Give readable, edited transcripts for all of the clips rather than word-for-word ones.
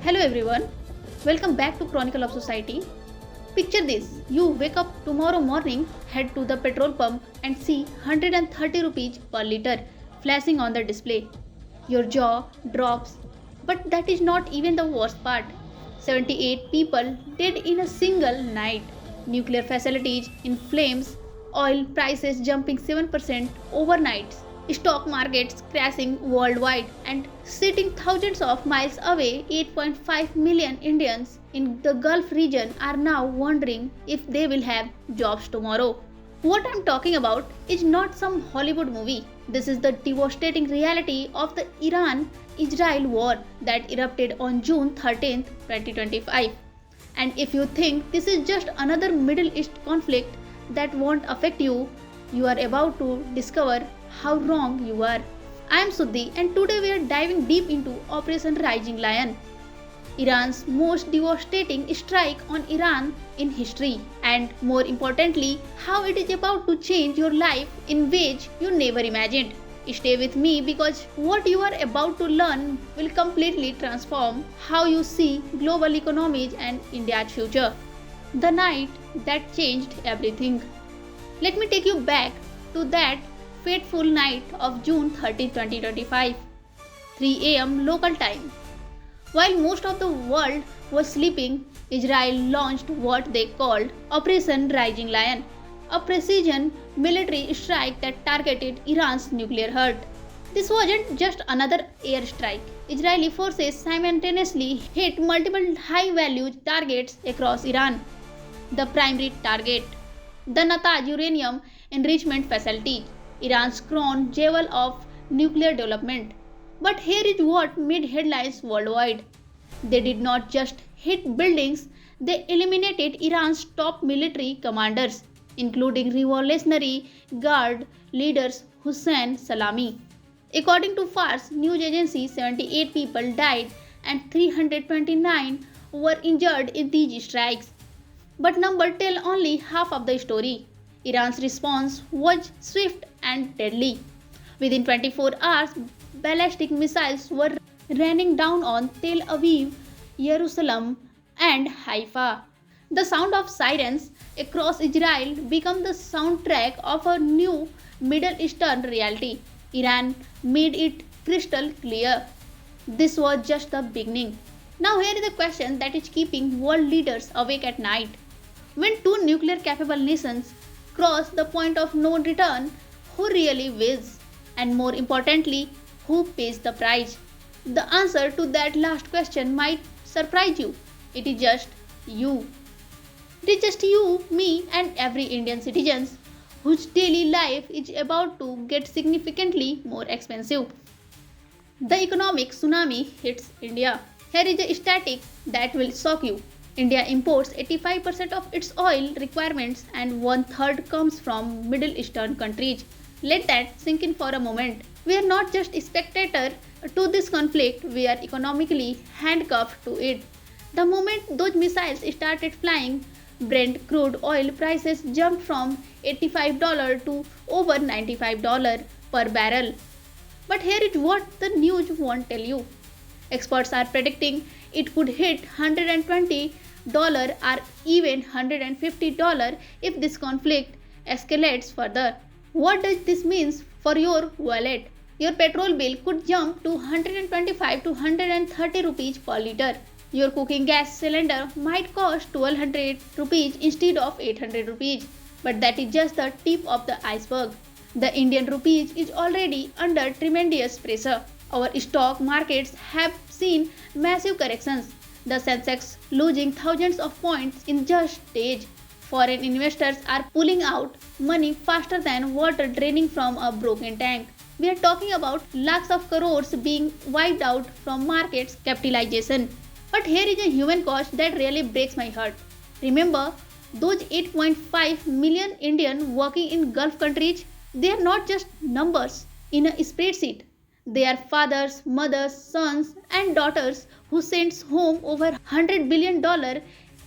Hello everyone, welcome back to Chronicle of Society. Picture this, you wake up tomorrow morning, head to the petrol pump and see 130 rupees per liter flashing on the display. Your jaw drops, but that is not even the worst part. 78 people dead in a single night. Nuclear facilities in flames, oil prices jumping 7% overnight, stock markets crashing worldwide, and sitting thousands of miles away, 8.5 million Indians in the Gulf region are now wondering if they will have jobs tomorrow. What I'm talking about is not some Hollywood movie. This is the devastating reality of the Iran Israel war that erupted on June 13, 2025. And if you think this is just another Middle East conflict that won't affect you, you are about to discover how wrong you are. I am Suddhi and today we are diving deep into Operation Rising Lion, Iran's most devastating strike on Iran in history, and more importantly, how it is about to change your life in ways you never imagined. Stay with me because what you are about to learn will completely transform how you see global economies and India's future. The night that changed everything. Let me take you back to that fateful night of June 30, 2025, 3 am local time. While most of the world was sleeping, Israel launched what they called Operation Rising Lion, a precision military strike that targeted Iran's nuclear hut. This wasn't just another airstrike. Israeli forces simultaneously hit multiple high-value targets across Iran. The primary target, the Natanz uranium enrichment facility, Iran's crown jewel of nuclear development. But here is what made headlines worldwide. They did not just hit buildings, they eliminated Iran's top military commanders, including Revolutionary Guard leaders Hossein Salami. According to Fars news agency, 78 people died and 329 were injured in these strikes. But numbers tell only half of the story. Iran's response was swift and deadly. Within 24 hours, ballistic missiles were raining down on Tel Aviv, Jerusalem, and Haifa. The sound of sirens across Israel became the soundtrack of a new Middle Eastern reality. Iran made it crystal clear. This was just the beginning. Now, here is a question that is keeping world leaders awake at night. When two nuclear capable nations cross the point of no return, who really wins? And more importantly, who pays the price? The answer to that last question might surprise you. It is just you. It is just you, me, and every Indian citizen whose daily life is about to get significantly more expensive. The economic tsunami hits India. Here is a statistic that will shock you. India imports 85% of its oil requirements and one third comes from Middle Eastern countries. Let that sink in for a moment. We are not just a spectator to this conflict, we are economically handcuffed to it. The moment those missiles started flying, Brent crude oil prices jumped from $85 to over $95 per barrel. But here is what the news won't tell you. Experts are predicting it could hit $120 or even $150 if this conflict escalates further. What does this mean for your wallet? Your petrol bill could jump to 125 to 130 rupees per liter. Your cooking gas cylinder might cost 1200 rupees instead of 800 rupees. But that is just the tip of the iceberg. The Indian rupees is already under tremendous pressure. Our stock markets have seen massive corrections. The Sensex losing thousands of points in just days. Foreign investors are pulling out money faster than water draining from a broken tank. We are talking about lakhs of crores being wiped out from markets capitalization. But here is a human cost that really breaks my heart. Remember those 8.5 million Indian working in Gulf countries? They are not just numbers in a spreadsheet. They are fathers, mothers, sons, and daughters who sends home over $100 billion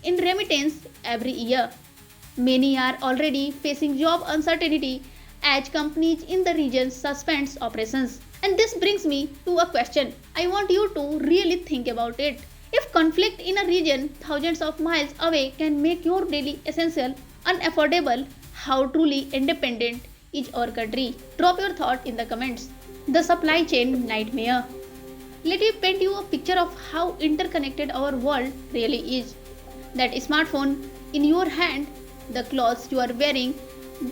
in remittance every year. Many are already facing job uncertainty as companies in the region suspend operations. And this brings me to a question. I want you to really think about it. If conflict in a region thousands of miles away can make your daily essential unaffordable, how truly independent is our country? Drop your thought in the comments. The supply chain nightmare. Let me paint you a picture of how interconnected our world really is. That smartphone in your hand, the clothes you are wearing,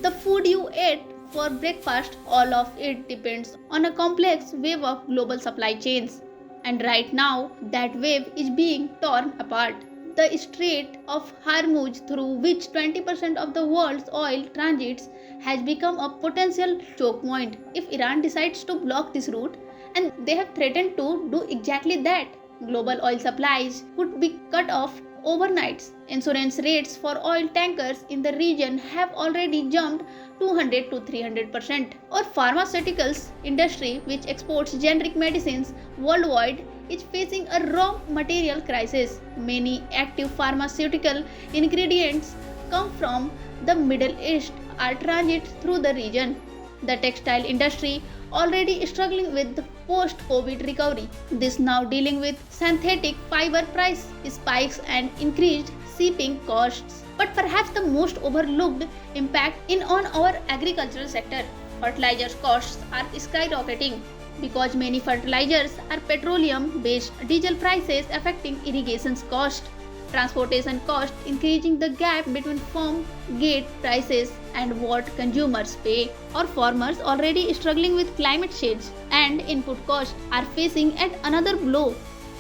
the food you ate for breakfast, all of it depends on a complex web of global supply chains. And right now, that web is being torn apart. The Strait of Hormuz, through which 20% of the world's oil transits, has become a potential choke point. If Iran decides to block this route, and they have threatened to do exactly that, global oil supplies could be cut off overnight. Insurance rates for oil tankers in the region have already jumped 200 to 300%. Or pharmaceuticals industry, which exports generic medicines worldwide, is facing a raw material crisis. Many active pharmaceutical ingredients come from the Middle East are transit through the region. The textile industry already struggling with the post-COVID recovery. This now dealing with synthetic fiber price spikes and increased shipping costs. But perhaps the most overlooked impact in on our agricultural sector. Fertilizers costs are skyrocketing because many fertilizers are petroleum based, diesel prices affecting irrigation cost, transportation cost increasing the gap between farm gate prices and what consumers pay, or farmers already struggling with climate change and input costs are facing at another blow,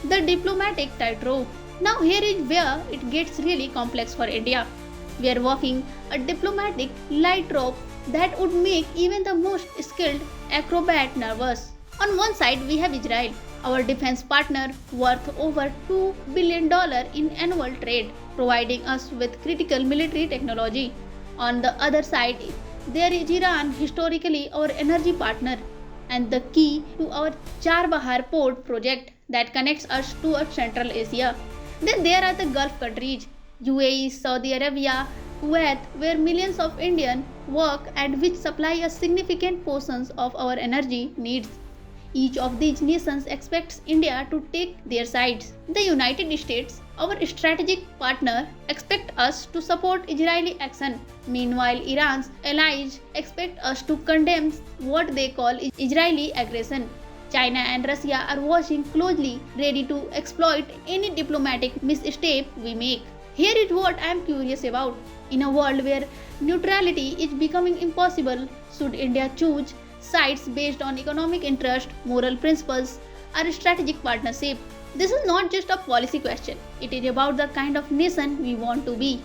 the diplomatic tightrope. Now here is where it gets really complex for India. We are walking a diplomatic tightrope that would make even the most skilled acrobat nervous. On one side we have Israel, our defense partner worth over $2 billion in annual trade, providing us with critical military technology. On the other side, there is Iran, historically our energy partner and the key to our Charbahar port project that connects us to Central Asia. Then there are the Gulf countries, UAE, Saudi Arabia, Kuwait, where millions of Indians work and which supply us significant portions of our energy needs. Each of these nations expects India to take their sides. The United States, our strategic partner, expect us to support Israeli action. Meanwhile, Iran's allies expect us to condemn what they call Israeli aggression. China and Russia are watching closely, ready to exploit any diplomatic misstep we make. Here is what I am curious about. In a world where neutrality is becoming impossible, should India choose sides based on economic interest, moral principles, or strategic partnership? This is not just a policy question, it is about the kind of nation we want to be.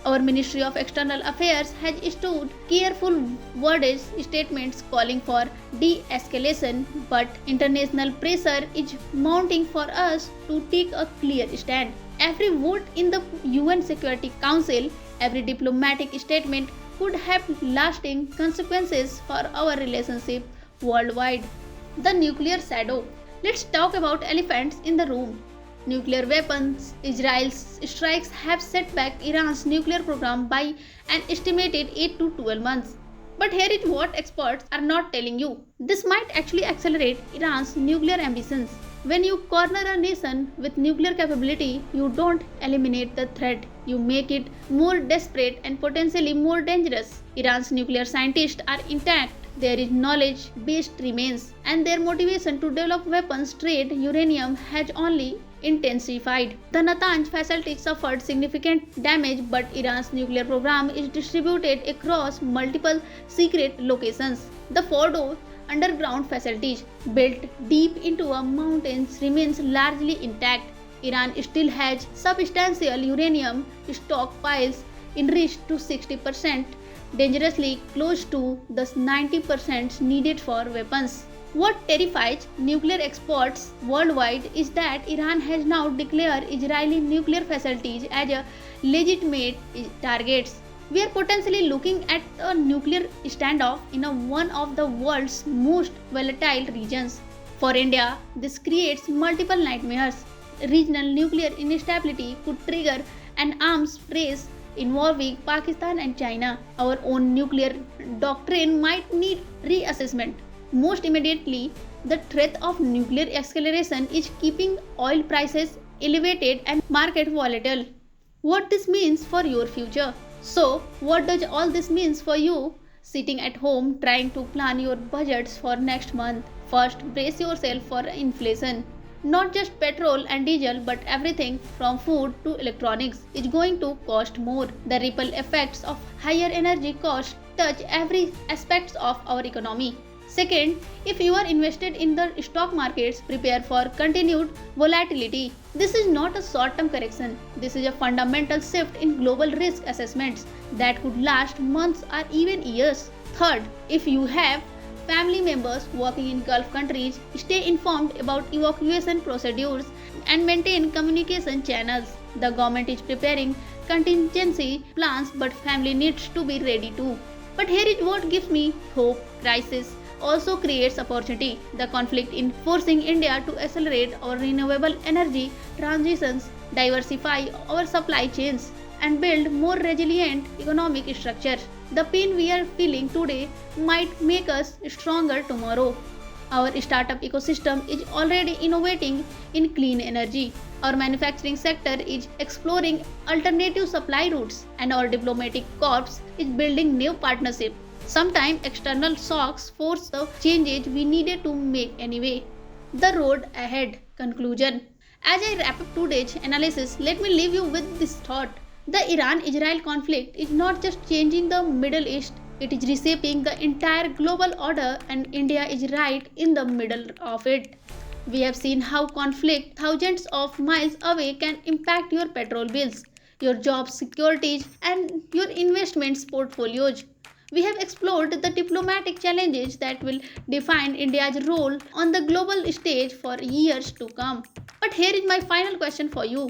Our Ministry of External Affairs has issued careful worded statements calling for de-escalation, but international pressure is mounting for us to take a clear stand. Every vote in the UN Security Council, every diplomatic statement could have lasting consequences for our relationship worldwide. The nuclear shadow. Let's talk about elephants in the room. Nuclear weapons. Israel's strikes have set back Iran's nuclear program by an estimated 8 to 12 months. But here is what experts are not telling you. This might actually accelerate Iran's nuclear ambitions. When you corner a nation with nuclear capability, you don't eliminate the threat. You make it more desperate and potentially more dangerous. Iran's nuclear scientists are intact. There is knowledge based remains, and their motivation to develop weapons trade uranium has only intensified. The Natanz facility suffered significant damage, but Iran's nuclear program is distributed across multiple secret locations. The Fordo underground facilities, built deep into a mountains, remains largely intact. Iran still has substantial uranium stockpiles enriched to 60%, dangerously close to the 90% needed for weapons. What terrifies nuclear experts worldwide is that Iran has now declared Israeli nuclear facilities as a legitimate targets. We are potentially looking at a nuclear standoff in one of the world's most volatile regions. For India, this creates multiple nightmares. Regional nuclear instability could trigger an arms race involving Pakistan and China. Our own nuclear doctrine might need reassessment. Most immediately, the threat of nuclear acceleration is keeping oil prices elevated and market volatile. What this means for your future. So, what does all this means for you sitting at home trying to plan your budgets for next month? First, brace yourself for inflation. Not just petrol and diesel, but everything from food to electronics is going to cost more. The ripple effects of higher energy costs touch every aspect of our economy. Second, if you are invested in the stock markets, prepare for continued volatility. This is not a short term correction, this is a fundamental shift in global risk assessments that could last months or even years. Third, if you have family members working in Gulf countries, stay informed about evacuation procedures and maintain communication channels. The government is preparing contingency plans, but family needs to be ready too. But here is what gives me hope. Crisis also creates opportunity. The conflict in forcing India to accelerate our renewable energy transitions, diversify our supply chains, and build more resilient economic structure. The pain we are feeling today might make us stronger tomorrow. Our startup ecosystem is already innovating in clean energy. Our manufacturing sector is exploring alternative supply routes, and our diplomatic corps is building new partnerships. Sometimes external shocks force the changes we needed to make anyway. The road ahead. Conclusion. As I wrap up today's analysis, let me leave you with this thought. The Iran Israel conflict is not just changing the Middle East, it is reshaping the entire global order, and India is right in the middle of it. We have seen how conflict thousands of miles away can impact your petrol bills, your job securities, and your investments portfolios. We have explored the diplomatic challenges that will define India's role on the global stage for years to come. But here is my final question for you.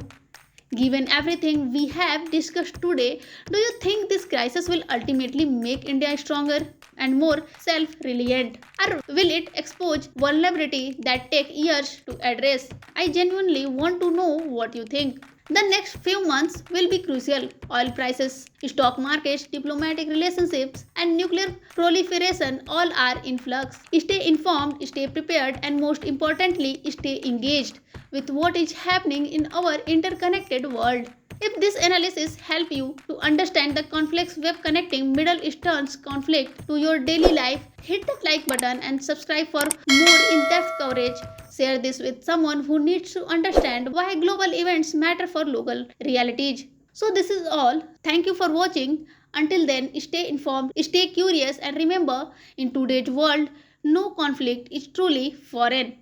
Given everything we have discussed today, do you think this crisis will ultimately make India stronger and more self reliant? Or will it expose vulnerability that take years to address? I genuinely want to know what you think. The next few months will be crucial. Oil prices, stock markets, diplomatic relationships, and nuclear proliferation all are in flux. Stay informed, stay prepared, and most importantly, stay engaged with what is happening in our interconnected world. If this analysis helped you to understand the complex web connecting Middle Eastern's conflict to your daily life, hit the like button and subscribe for more in-depth coverage. Share this with someone who needs to understand why global events matter for local realities. So this is all. Thank you for watching. Until then, stay informed, stay curious, and remember, in today's world, no conflict is truly foreign.